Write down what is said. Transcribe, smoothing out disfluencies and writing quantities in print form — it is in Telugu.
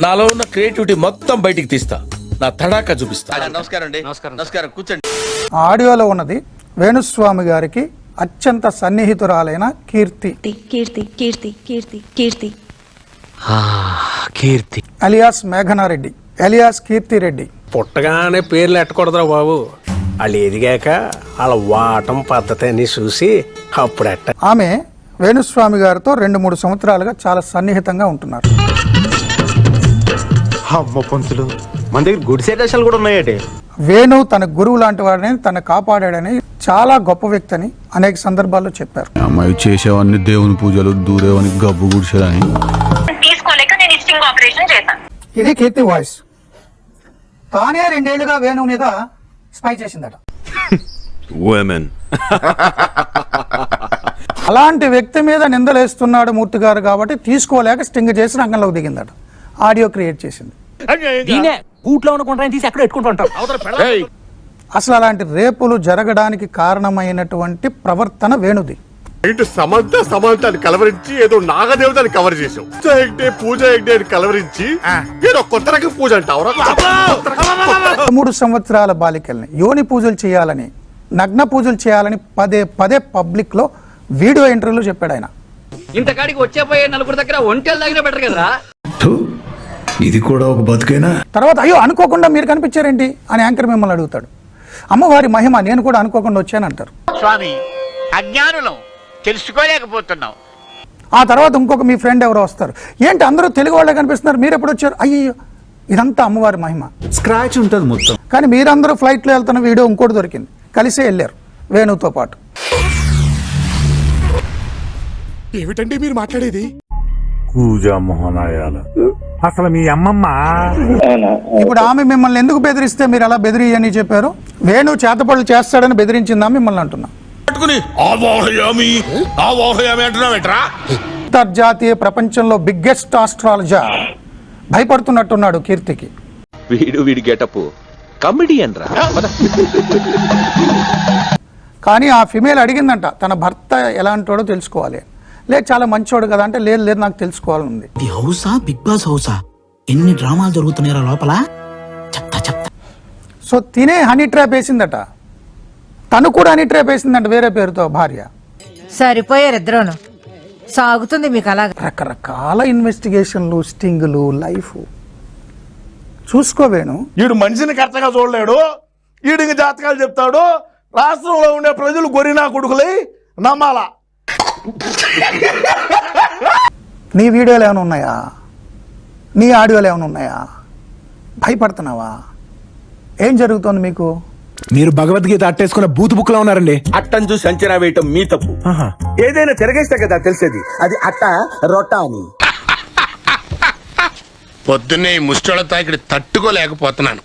నాలో ఉన్న క్రియేటివిటీ మొత్తం బయటికి తీస్తా, నా తడాకా చూపిస్తా. నమస్కారం అండి. నమస్కారం. కూర్చోండి. ఆడియోలో ఉన్నది వేణుస్వామి గారికి అత్యంత సన్నిహితురాలైన కీర్తి కీర్తి అలియాస్ మేఘనారెడ్డి అలియాస్ కీర్తి రెడ్డి. పుట్టగానే పేర్లు ఎట్టకూడదురా బాబు. వాళ్ళు ఎదిగాక వాళ్ళ వాటం పద్ధతి అని చూసి అప్పుడెట్ట. ఆమె వేణుస్వామి గారితో 2-3 సంవత్సరాలుగా చాలా సన్నిహితంగా ఉంటున్నారు. అమ్మ పంతులు మన దగ్గర గుడిసే దశలు కూడా ఉన్నాయటే. వేణు తన గురువు లాంటి వాడిని తన కాపాడాడని, చాలా గొప్ప వ్యక్తి అని అనేక సందర్భాల్లో చెప్పారు. అమ్మాయి చేసేవన్నీ దేవుని పూజలు, దూరేవని గబ్బు గుడిసెలని. ఇది కీర్తి వాయిస్. తానే 2 ఏళ్లుగా వేణు మీద స్పై చేసిందట. అలాంటి వ్యక్తి మీద నిందలేస్తున్నాడు మూర్తి గారు కాబట్టి తీసుకోలేక స్టింగ్ చేసి రంగంలోకి దిగిందట. ఆడియో క్రియేట్ చేసింది. అసలు అలాంటి రేపులు జరగడానికి కారణమైనటువంటి ప్రవర్తన వేణుది. ఇటు సమంతాన్ని కలవరించి ఏదో నాగదేవతని కవర్ చేసావు. పూజ కలవరించి ఏదో కొత్త రకం పూజ అంటావు. 3 సంవత్సరాల బాలికల్ని యోని పూజలు చేయాలని, నగ్న పూజలు చేయాలని పదే పబ్లిక్ లో వీడియో ఇంటర్వ్యూలో చెప్పాడు ఆయన. ఇంతకాడికి వచ్చేపోయే నలుగురు దగ్గర ఒంటెలు దగ్గర బెటర్ కదరా. ఇది కూడా ఒక బతుకేనా? తర్వాత అయ్యో అనుకోకుండా మీరు కనిపించారేంటి అని యాంకర్ మిమ్మల్ని అడుగుతాడు. అమ్మవారి మహిమ, నేను కూడా అనుకోకుండా వచ్చానంటారు. స్వామి, అజ్ఞానులం, తెలుసుకోలేకపోతున్నాం. ఆ తర్వాత ఇంకొక మీ ఫ్రెండ్ ఎవరో వస్తారు. ఏంటి అందరూ తెలుగు వాళ్ళే కనిపిస్తున్నారు, మీరు ఎప్పుడు వచ్చారు? అయ్యో, ఇదంతా అమ్మవారి మహిమ. స్క్రాచ్ ఉంటుంది మొత్తం. కానీ మీరందరూ ఫ్లైట్లో వెళ్తున్న వీడియో ఇంకోటి దొరికింది. కలిసే వెళ్ళారు వేణుతో పాటు. ఏమిటండి మీరు మాట్లాడేది? పూజా మోహనాయాల అసలు మీ అమ్మమ్మ. ఇప్పుడు ఆమె మిమ్మల్ని ఎందుకు బెదిరిస్తే మీరు అలా బెదిరియని చెప్పారు? వేణు చేతపడులు చేస్తాడని బెదిరించిందా మిమ్మల్ని అంటున్నా. అంతర్జాతీయ ప్రపంచంలో బిగ్గెస్ట్ ఆస్ట్రాలజర్ భయపడుతున్నట్టున్నాడు కీర్తికి. వీడి గెటప్ కమెడియన్ రా. కానీ ఆ ఫిమేల్ అడిగిందంట తన భర్త ఎలాంటోడో తెలుసుకోవాలి. లేదు చాలా మంచోడు కదా అంటే, లేదు నాకు తెలుసుకోవాలని ఉంది. ఇది హౌసా, బిగ్ బాస్ హౌసా? ఎన్ని డ్రామాలు జరుగుతున్నాయో లోపల, చెప్తా. సో తినే హనీ ట్రాప్ వేసిందట. తను కూడా హనీ ట్రాప్ వేసిందంట వేరే పేరుతో భార్య. సరిపోయారు ఇద్దరును. సాగుతుంది మీకు అలాగే. రకరకాల ఇన్వెస్టిగేషన్లు, స్టింగులు, లైఫ్ చూసుకోవేను. వీడు మనిషిని కరెక్ట్గా చూడలేడు. వీడికి జాతకాలు చెప్తాడు. రాష్ట్రంలో ఉండే ప్రజలు గొరినా కొడుకులై నమ్మాలా. నీ వీడియోలు ఏమైనా ఉన్నాయా? నీ ఆడియోలు ఏమైనా ఉన్నాయా? భయపడుతున్నావా? ఏం జరుగుతోంది మీకు? మీరు భగవద్గీత అట్టేసుకున్న బూతు బుక్లో ఉన్నారండి. అట్టం చూసి అంచనా వేయటం మీ తప్పు. ఏదైనా తిరగేస్తే కదా తెలిసేది అది అట్ట రొట్ట అని. పొద్దున్నే ముష్టోళ్ళ తాకిడి తట్టుకోలేకపోతున్నాను.